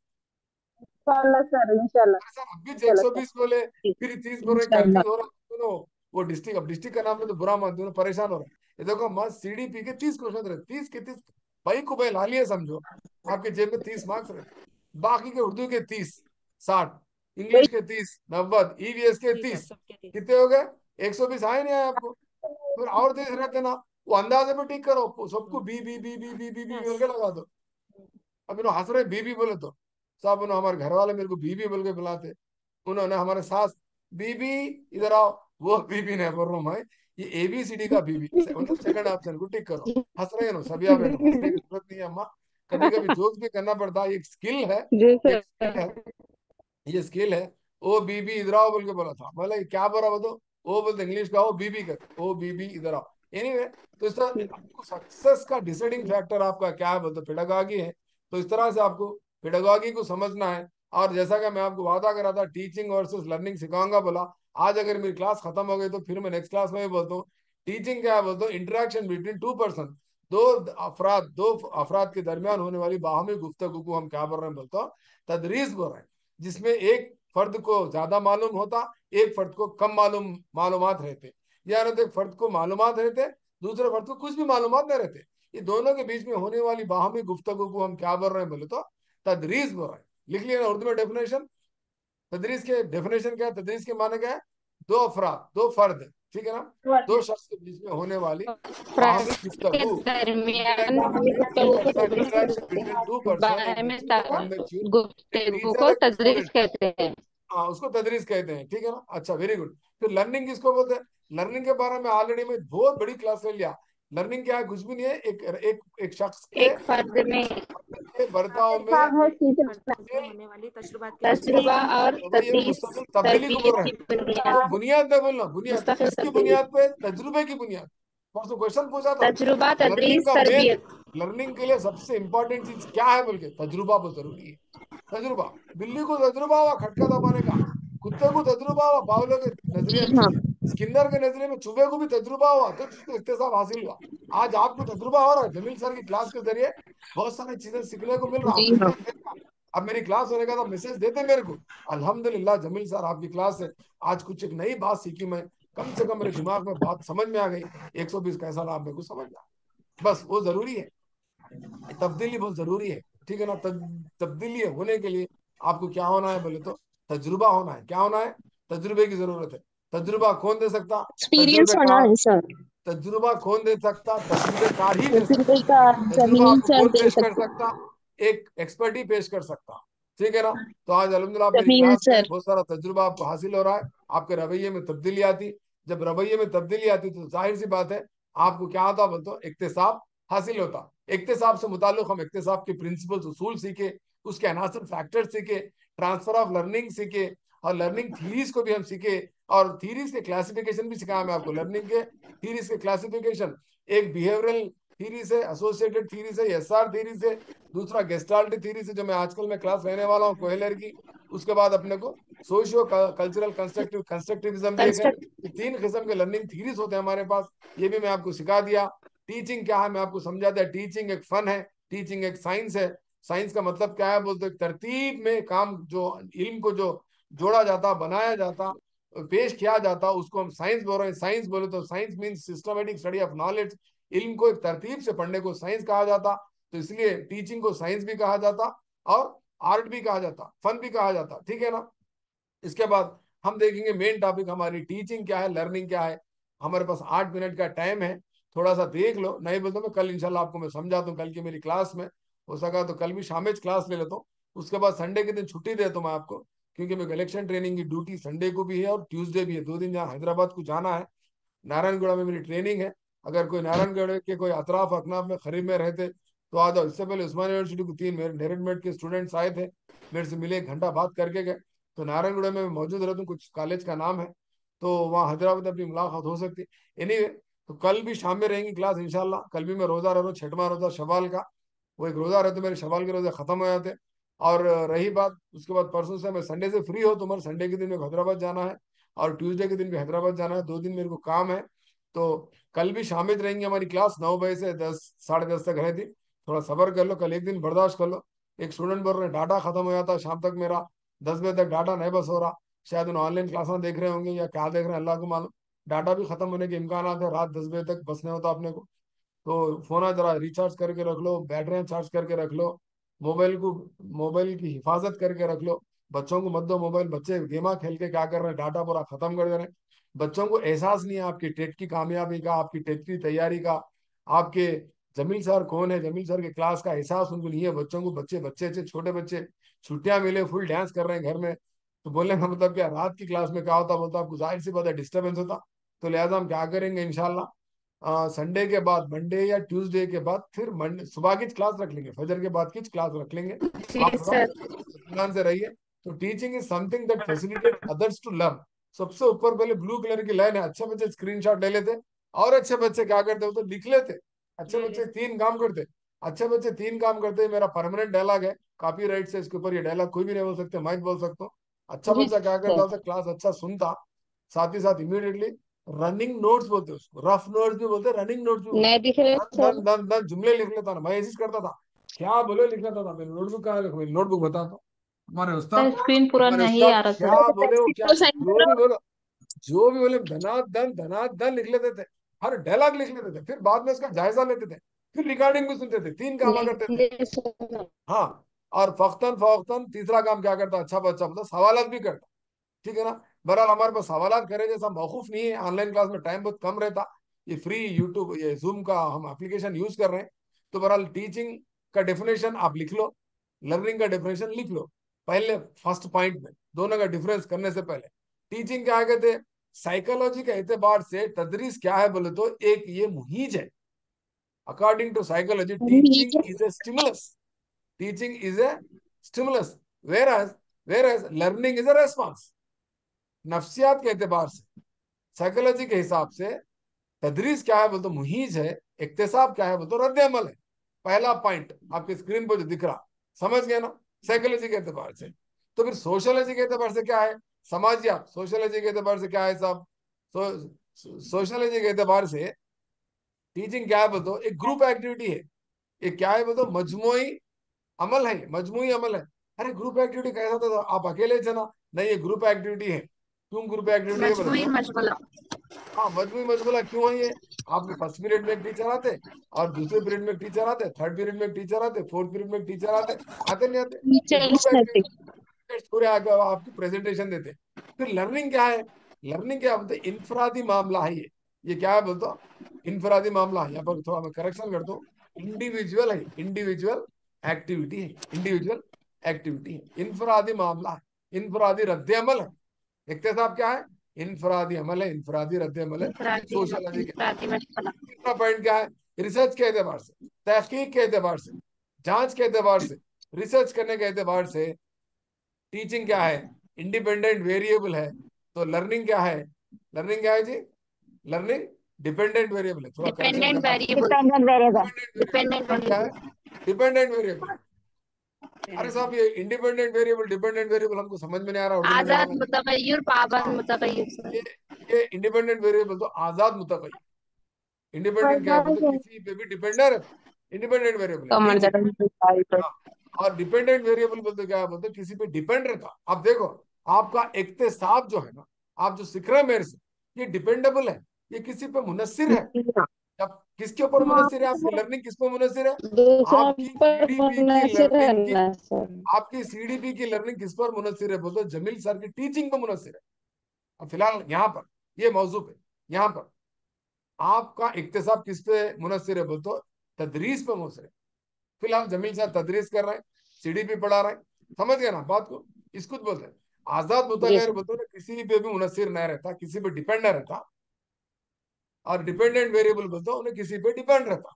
इंशाल्लाह सर, इंशाल्लाह।
सर अब भी एक
इंशाल्लाह
सौ
सर।
बीस बोले, फिर 30 बोल रहे,
इंशाल्लाह।
कंफ्यूज हो रहा है दोनों। वो डिस्ट्रिक्ट, अब डिस्ट्रिक्ट का नाम ले तो बुरा मान दोनों परेशान हो रहे हैं। ये देखो मस्त सीडीपी के 30 क्वेश्चन रहे, 30 के 30 भाई को भाई ला लिए समझो। आपके जेब में 30 मार्क्स रहे। बाकी के उर्दू के 30 60, इंग्लिश के 30 90, ईवीएस के
जी सर,
30,
सबके 30।
कितने हो गए? 120 आए नहीं आए आपको? फिर और देख रहते ना, वो अंदाजे पे टिक करो, सबको B B B B B B B बोल
यस।
के लगा दो। अब इन्होंने हंस रहे बीबी बोले तो, साहब उन्होंने हमारे घर वाले मेरे को बीबी बोल के बुलाते। उन्होंने हमारे सास बीबी इधर आओ, वो बीबी नहीं बोल रहा हूँ मैं, ये एबीसीडी का बीबी मतलब सेकंड ऑप्शन को टिक करो। हंस रहे हो सभी आप बैठो, हंसने की जरूरत नहीं है अम्मा। कभी कभी जोक भी करना पड़ता है, एक स्किल है,
जी
एक स्किल
सर।
है, ये स्किल है। ओ बीबी इधर आओ बोल के बोला था, बोला क्या बोला वो? तो ओ बोलते इंग्लिश का, ओ बीबी कर, ओ बीबी इधर आओ। एनीवे, तो इस तरह आपको सक्सेस का डिसाइडिंग फैक्टर आपका क्या है बोलते? पेडागॉजी है। तो इस तरह से आपको पेडागॉजी को समझना है। और जैसा कि मैं आपको वादा करा था टीचिंग वर्सेस लर्निंग सिखाऊंगा बोला, आज अगर मेरी क्लास खत्म हो गई तो फिर मैं नेक्स्ट क्लास में भी बोलता हूँ टीचिंग क्या है बोलता हूँ, इंटरेक्शन बिटवीन टू पर्सन, दो अफराद के दरमियान होने वाली बाहमी गुफ्तगू को हम क्या बोल रहे हैं बोलता हूँ? तदरीस बोल रहे हैं। जिसमें एक फर्द को ज्यादा मालूम होता, एक फर्द को कम मालूमात रहते, या तो एक फर्द को मालूमात रहते, दूसरे फर्द को कुछ भी मालूमात नहीं रहते। ये दोनों के बीच में होने वाली बाहमी गुफ्तगू को हम क्या बोल रहे हैं बोले तो? तदरीस बोल रहे हैं। लिख लिया ना उर्दू में डेफिनेशन? तदरीस के डेफिनेशन क्या है? तदरीस के माने क्या है? दो अफराद, दो फर्द, ठीक है ना, दो शख्स के बीच में होने वाली बाहमी
के
गुफ्तगू,
दरमियान गुफ्तगू को तदरीस
इंटरेक्शन
कहते
बिटवीन टू
हैं।
पर्सन, एक
बारे में
बच्चे एक बच्ची, एक
गुफ्तगू
टीचर
को
एक
तदरीस
स्टूडेंट,
कहते हैं।
हाँ उसको तदरीस कहते हैं, ठीक है ना? अच्छा वेरी गुड। फिर लर्निंग किसको बोलते हैं? लर्निंग के बारे में ऑलरेडी मैं बहुत बड़ी क्लास ले लिया। लर्निंग क्या है? कुछ भी नहीं है, एक शख्स
एक फर्द में
के बर्ताव में,
साहब है टीचर।
फर्द में होने वाली तजुर्बात के
तजुर्बा और
रवैये में
तदरीस
मुस्तकिल तब्दीली को बोल
तरबियत
रहे
की
हैं।
बुनियाद,
वो बुनियाद पे बोलना, बुनियाद
मुस्तकिल
किसकी
तब्दीली,
बुनियाद पे? तजुर्बे की बुनियाद। परसों क्वेश्चन पूछा था,
तजुर्बा
लर्निंग
तदरीस
का मेन,
तरबियत।
लर्निंग के लिए सबसे इंपॉर्टेंट चीज क्या है बोल के? तजुर्बा बहुत जरूरी है। तजुर्बा, बिल्ली को तजुर्बा हुआ खटका दबाने का, कुत्ते को तजुर्बा हुआ पावलो के
जी
नजरिए
हाँ।
स्किनर के नजरिए में चूहे को भी तजुर्बा हुआ तो उसको इख्तिसाब हासिल हुआ। आज आपको तजुर्बा हो रहा है, जमील सर की क्लास के जरिए बहुत सारी चीजें सीखने को मिल रहा है।
जी
आप
हाँ।
मैसेज देगा, अब मेरी क्लास होने का तो मैसेज देते मेरे को, अल्हम्दुलिल्लाह जमील सर आपकी क्लास है, आज कुछ एक नई बात सीखी मैं, कम से कम मेरे दिमाग में बात समझ में आ गई। 120 कैसा रहा मेरे को समझ में आ, बस वो जरूरी है। तब्दीली बहुत जरूरी है, ठीक है ना? तब्दीली होने के लिए आपको क्या होना है बोले तो? तजुर्बा होना है। क्या होना है? तजुर्बे की जरूरत है। तजुर्बा कौन दे सकता?
एक्सपीरियंस होना
तजुर्बेकार।
है सर।
तजुर्बा कौन दे सकता? तजुर्बेकार ही दे सकता।
तजुर्बे का
तजुर्बा
जमील
आपको
सर
कौन
दे
पेश कर
सकते।
सकता? एक एक्सपर्ट ही पेश कर सकता, ठीक है ना? तो आज अल्हम्दुलिल्लाह आप मेरी
जमील
क्लास में
सर।
बहुत सारा तजुर्बा आपको हासिल हो रहा है। आपके रवैये में तब्दीली आती, जब रवैये में तब्दीली आती तो जाहिर सी बात है आपको क्या होता बोलते हो? इक्तिसाब हासिल होता। इक्तिसाब से मुताल्लिक हम इक्तिसाब के प्रिंसिपल्स उसूल सीखे, उसके अनासर फैक्टर सीखे, ट्रांसफर ऑफ लर्निंग सीखे, और लर्निंग थीरीज को भी हम सीखे, और थीरीज के क्लासिफिकेशन भी सिखाया मैं आपको। लर्निंग के थीरीज के क्लासिफिकेशन, एक बिहेवियरल थीरी से, एसोसिएटेड थीरी से, एसआर थीरी से, दूसरा गेस्टाल्ट थीरी से जो मैं आजकल में क्लास लेने वाला हूँ कोहेलर की, उसके बाद अपने को सोशियो कल्चरल कंस्ट्रक्टिविज्म भी एक है।
कंस्ट्रक्ट
ये 3 किस्म के लर्निंग थीरीज होते हैं हमारे पास, ये भी मैं आपको सिखा दिया। टीचिंग क्या है मैं आपको समझा दिया। टीचिंग एक फन है, टीचिंग एक साइंस है। साइंस का मतलब क्या है बोलते? तरतीब में काम, जो इल्म को जो जोड़ा जाता, बनाया जाता, पेश किया जाता, उसको हम साइंस बोल रहे हैं। साइंस बोले तो science means systematic study of knowledge. इल्म को एक तरतीब से पढ़ने को साइंस कहा जाता, तो इसलिए टीचिंग को साइंस भी कहा जाता। और आर्ट भी कहा जाता, फन भी कहा जाता, ठीक है ना। इसके बाद हम देखेंगे मेन टॉपिक हमारी टीचिंग क्या है, लर्निंग क्या है। हमारे पास 8 मिनट का टाइम है, थोड़ा सा देख लो, नहीं बोलते मैं कल इंशाल्लाह आपको मैं समझाता हूँ, कल की मेरी क्लास में हो सका तो कल भी शाम में क्लास ले लेता हूँ। उसके बाद संडे के दिन छुट्टी देता हूँ मैं आपको, क्योंकि मैं इलेक्शन ट्रेनिंग की ड्यूटी संडे को भी है और ट्यूसडे भी है, 2 दिन जहाँ हैदराबाद को जाना है, नारायणगढ़ में मेरी ट्रेनिंग है। अगर कोई नारायणगढ़ के कोई अतराफ अकनाफ में करीब में रहते तो आ जाओ। इससे पहले उस्मान यूनिवर्सिटी को 3 मेरे मेरिट के स्टूडेंट्स आए थे, मेरे से मिले, 1 घंटा बात करके गए। तो नारायणगढ़ में मैं मौजूद रहता हूँ, कुछ कॉलेज का नाम है, तो वहाँ हैदराबाद में अपनी मुलाकात हो सकती है। एनीवे, तो कल भी शाम में रहेंगी क्लास इंशाल्लाह। कल भी मैं रोजा रह रहा हूँ, 6वां रोजा शवाल का। वो एक रोजा रहते, मेरे शवाल के रोजे खत्म हो जाते। और रही बात उसके बाद परसों से मैं संडे से फ्री हो, तो मेरे संडे के दिन मेरे को हैदराबाद जाना है और ट्यूसडे के दिन भी हैदराबाद जाना है, 2 दिन मेरे को काम है। तो कल भी शामिल रहेंगे, हमारी क्लास 9 बजे से 10 साढ़े 10 तक रहती। थोड़ा सब्र कर लो, कल एक दिन बर्दाश्त कर लो। एक स्टूडेंट बोल रहे डाटा खत्म हो जाता शाम तक, मेरा 10 बजे तक डाटा नहीं बस हो रहा। शायद उन्हें ऑनलाइन क्लास देख रहे होंगे या क्या देख रहे हैं, अल्लाह को मालूम। डाटा भी खत्म होने के इम्कान है, रात 10 बजे तक बसने होता अपने को। तो फोन जरा रिचार्ज करके रख लो, बैटरियां चार्ज करके रख लो, मोबाइल को, मोबाइल की हिफाजत करके रख लो। बच्चों को मत दो मोबाइल, बच्चे गेमा खेल के क्या कर रहे हैं, डाटा पूरा खत्म कर दे रहे हैं। बच्चों को एहसास नहीं है आपकी टेट की कामयाबी का, आपकी टेट की तैयारी का, आपके जमील सर कौन है, जमील सर के क्लास का एहसास उनको नहीं है। बच्चों को, बच्चे बच्चे अच्छे छोटे बच्चे छुट्टियां मिले फुल डांस कर रहे हैं घर में। तो बोलने का मतलब क्या, रात की क्लास में क्या होता, बोलता आपको जाहिर सी बात है डिस्टर्बेंस होता। तो लिहाजा हम क्या करेंगे इंशाल्लाह, संडे के बाद मंडे या ट्यूसडे के बाद फिर मंडे सुबह की क्लास रख लेंगे, फजर के बाद की क्लास रख लेंगे।
जी
आप थोड़ा
सर।
इत्मीनान से रहिए। तो teaching is something that facilitate others to learn. सबसे ऊपर पहले ब्लू कलर की लाइन है, अच्छे बच्चे स्क्रीनशॉट ले लेते, और अच्छे बच्चे क्या करते हो तो लिख लेते। अच्छे
ले
बच्चे
ले
3 काम करते, अच्छे बच्चे 3 काम करते। मेरा परमानेंट डायलॉग है, कॉपीराइट से इसके ऊपर ये डायलॉग कोई भी नहीं बोल सकते, मैं बोल सकता हूँ। अच्छा
जी
बच्चा क्या करता
सर।
होता, क्लास अच्छा सुनता, साथ ही साथ इमीडिएटली रनिंग नोट्स बोलते हैं उसको, रफ नोट्स भी बोलते हैं, रनिंग नोट्स भी बोलते
नहीं दिख रहे
हैं।
सर।
दन दन दन जुमले लिख लेता ना, मैं ऐसी करता था, क्या बोले लिख लेता था। मेरी नोटबुक कहाँ है, मेरी नोटबुक बताता हूँ।
सर स्क्रीन पूरा
हमारे
नहीं
उस्ताद
आ रहा सर।
क्या बोले, वो क्या
तो साइन
जो
करो।
भी बोलो, जो भी बोले धनाधन लिख लेते थे, हर डायलॉग लिख लेते थे, फिर बाद में उसका जायजा लेते थे, फिर रिकॉर्डिंग भी सुनते थे, 3 काम करते थे।
लेंगे सर।
हाँ, और फख्तन फख्तन तीसरा काम क्या करता, अच्छा बच्चा मतलब सवालात भी करता, ठीक है ना। बहरहाल हमारे पास सवालात करे जैसा मौकूफ नहीं है, ऑनलाइन क्लास में टाइम बहुत कम रहता। ये फ्री यूट्यूब, ये जूम का हम एप्लीकेशन यूज कर रहे हैं। तो बहरहाल टीचिंग का डेफिनेशन आप लिख लो, लर्निंग का डेफिनेशन लिख लो पहले, फर्स्ट पॉइंट में दोनों का डिफरेंस करने से पहले। टीचिंग क्या कहते हैं, साइकोलॉजी के एतबार से तदरीस क्या है बोले तो एक ये मुहिज है। According to psychology teaching is a stimulus, teaching is a stimulus, whereas learning is a response. नफ्सियात के एतबार से, साइकोलॉजी के हिसाब से तदरीस क्या है बोल तो मुहीज है, इक्तिसाब क्या है बोल तो रद्द अमल है। पहला पॉइंट आपके स्क्रीन पर जो दिख रहा, समझ गए ना, साइकोलॉजी के एतबार से। तो फिर सोशोलॉजी के एतबार से क्या है, समाजियात, सोशोलॉजी के एतबार से क्या है साहब, सोशोलॉजी के एतबार से टीचिंग क्या है बोल तो एक ग्रुप एक्टिविटी है। ये क्या है बोल तो मजमुई अमल है, मजमुई अमल है। अरे ग्रुप एक्टिविटी कैसा था, आप अकेले थे ना, नहीं ये ग्रुप एक्टिविटी है। क्यों ग्रुप एक्टिविटी है बोले
मजमूई
तो,
मशगूला।
हाँ मजमूई मशगूला क्यों है ये, आपके फर्स्ट पीरियड में एक टीचर आते, और दूसरे पीरियड में एक टीचर आते, थर्ड पीरियड में एक टीचर आते, फोर्थ पीरियड में एक टीचर आते, आते नहीं आते, ये
टीचर्स
ग्रुप
नहीं।
एक्टिविटी पूरे आगे आपकी प्रेजेंटेशन देते। फिर लर्निंग क्या है, लर्निंग क्या बोलते हैं, इनफरादी मामला है ये क्या है बोलते हो, इनफरादी मामला है। यहाँ पर थोड़ा मैं करेक्शन करता हूँ, इंडिविजुअल है, इंडिविजुअल एक्टिविटी है, इंडिविजुअल एक्टिविटी है, इनफरादी मामला है, इनफरादी रद्द अमल है। इख्तिसाब क्या है, इनफरादी अमल है, इनफरादी रद्द अमल है।
इंफरादी
सोशल
इंफरादी मशगूला।
तीसरा पॉइंट क्या है, रिसर्च के एतबार से, तहकीक के एतबार से, जांच के एतबार से, रिसर्च करने के एतबार से टीचिंग क्या है, इंडिपेंडेंट वेरिएबल है। तो लर्निंग क्या है, लर्निंग क्या है जी, लर्निंग डिपेंडेंट वेरिएबल है, थोड़ा करेक्शन
डिपेंडेंट
करना।
Variable.
Dependent variable.
Dependent variable
dependent
क्या है,
वेरिएबल।
डिपेंडेंट वेरिएबल है। अरे साहब ये इंडिपेंडेंट वेरिएबल डिपेंडेंट वेरिएबल हमको समझ में नहीं आ रहा उर्दू में
आजाद
जवाब में।
मुतगय्यर पाबंद
हाँ,
मुतगय्यर सर।
ये ये इंडिपेंडेंट वेरिएबल तो आजाद मुतगय्यर, इंडिपेंडेंट क्या है बोलते किसी पे भी डिपेंड नहीं रहता, इंडिपेंडेंट वेरिएबल है
कमर
टीचिंग।
जगह।
हाँ, और डिपेंडेंट वेरिएबल बोलते क्या है बोलते किसी पे डिपेंड रहता। अब देखो, आपका इक्तिसाब जो है ना, आप जो सीख रहे हैं मेरे से, ये डिपेंडेबल है, ये किसी पे मुनस्सिर है, जब किसके ऊपर मुनस्सिर है? आपकी लर्निंग किस पर मुनस्सिर है?
दूसरों
आपकी
पर
सीडीपी की
मुनसिर है
लर्निंग की
ना सर।
आपकी सीडीपी की लर्निंग किस पर मुनस्सिर है? बोलते जमील सर की टीचिंग पर मुनस्सिर है। अब फिलहाल यहाँ पर ये मौजू पे यहाँ पर आपका इक्तिसाब किस पे मुनस्सिर है? बोलते तदरीस पे मुनस्सिर है। फिलहाल जमील साहब तदरीस कर रहे हैं, सीडीपी पढ़ा रहे हैं, समझ गए ना बात को? इसको बोलते हैं आजाद
जी
मुतगैर।
सर।
बोलते हैं किसी पे भी मुनस्सिर नहीं रहता, किसी पे डिपेंड नहीं रहता। और डिपेंडेंट वेरिएबल बोलते हैं उन्हें किसी पे डिपेंड रहता।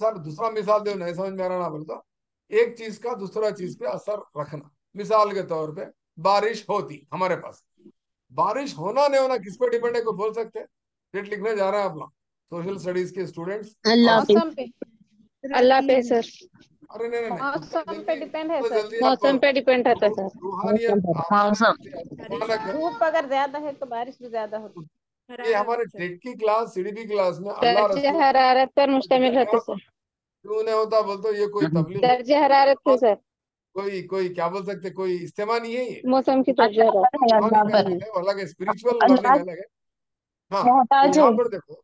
सर दूसरा मिसाल दो, नहीं समझ में आ रहा ना बोलता, एक चीज का दूसरा चीज पे असर रखना। मिसाल के तौर पे बारिश होती हमारे पास, बारिश होना नहीं होना किस पे डिपेंड है? को बोल सकते हैं? डेट लिखने जा रहे हैं अपना सोशल स्टडीज के स्टूडेंट्स।
अल्लाह हाफिज।
मौसम पे
अल्लाह पे सर।
अरे नहीं नहीं नहीं,
मौसम पे डिपेंड है
उतना
सर।
जल्दी आप
मौसम पे डिपेंड रहता है सर।
रूहानियत
मौसम।
धूप अगर ज्यादा है तो बारिश भी ज्यादा होती
ये हमारे टेट की क्लास, सीडीपी क्लास में अल्लाह
दर्जे
रसूल
हरारत पर मुश्तमिल रहते सर।
क्यों नहीं होता? बोलते ये कोई तबलीग
दर्जे हरारत पे सर।
कोई कोई क्या बोल सकते, कोई इस्तेमा नहीं है ये।
मौसम की दर्जे हरारत।
रूहानी का अलग है, वो अलग है, स्पिरिचुअल लर्निंग अलग है। हाँ तो यहाँ पर देखो,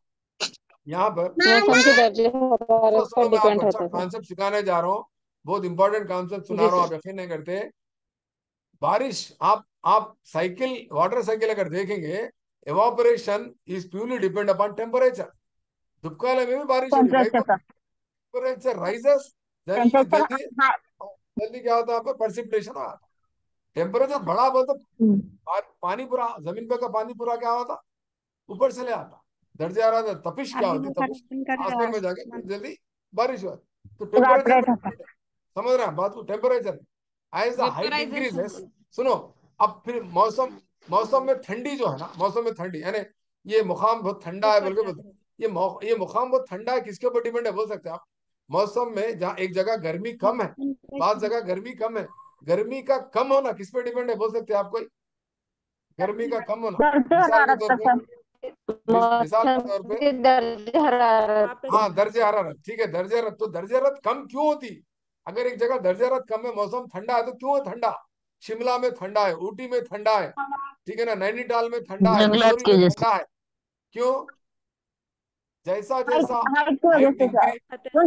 यहाँ पर
मौसम की दर्जे
सुनो
हरारत
सुनो,
पर
मैं आपको
डिपेंड
अच्छा
रहता है सर।
कॉन्सेप्ट सिखाने जा रहा हूँ, बहुत इंपॉर्टेंट कॉन्सेप्ट सुना
जी
रहा हूँ, आप
सर।
यकीन नहीं करते। बारिश, आप साइकिल, वाटर साइकिल अगर देखेंगे, evaporation is purely depend upon temperature. दुबकाले में भी बारिश होगी भाई, टेम्परेचर राइजेस, जल्दी जल्दी जल्दी क्या होता है? आपका परसिपिटेशन हो जाता। टेम्परेचर बढ़ा बोल तो पानी पूरा जमीन पे का पानी पूरा क्या होता? ऊपर से ले आता। दर्जे आ रहा था, तपिश क्या होती? तपिश आसमान में जाके जल्दी बारिश हुआ। तो टेम्परेचर समझ रहे हैं बात को? Temperature as the height increases, सुनो, अब फिर मौसम, मौसम में ठंडी जो है ना, मौसम में ठंडी यानी ये मुकाम बहुत ठंडा है बोल के बोलते हैं। ये मुकाम बहुत ठंडा है, किसके ऊपर डिपेंड है बोल सकते हैं आप? मौसम में जहाँ एक जगह गर्मी कम है, बात जगह गर्मी कम है, गर्मी का कम होना किस पे डिपेंड है बोल सकते हैं आप? कोई गर्मी का कम होना, मिसाल के तौर पे, मिसाल के
मौसम
तौर पे,
की दर्जे हरारत।
हाँ दर्जे हरारत, ठीक है दर्जे हरारत। तो दर्जे हरारत कम क्यों होती? अगर एक जगह दर्जे हरारत कम है, मौसम ठंडा है, तो क्यों है ठंडा? शिमला में ठंडा है, ऊटी में ठंडा है, ठीक है ना, नैनीताल में ठंडा है,
जंगलात
मसूरी
की
में
वजह से।
ठंडा है। क्यों? जैसा जैसा
हाइट की वजह
हाइट
से सर।
इंक्रीज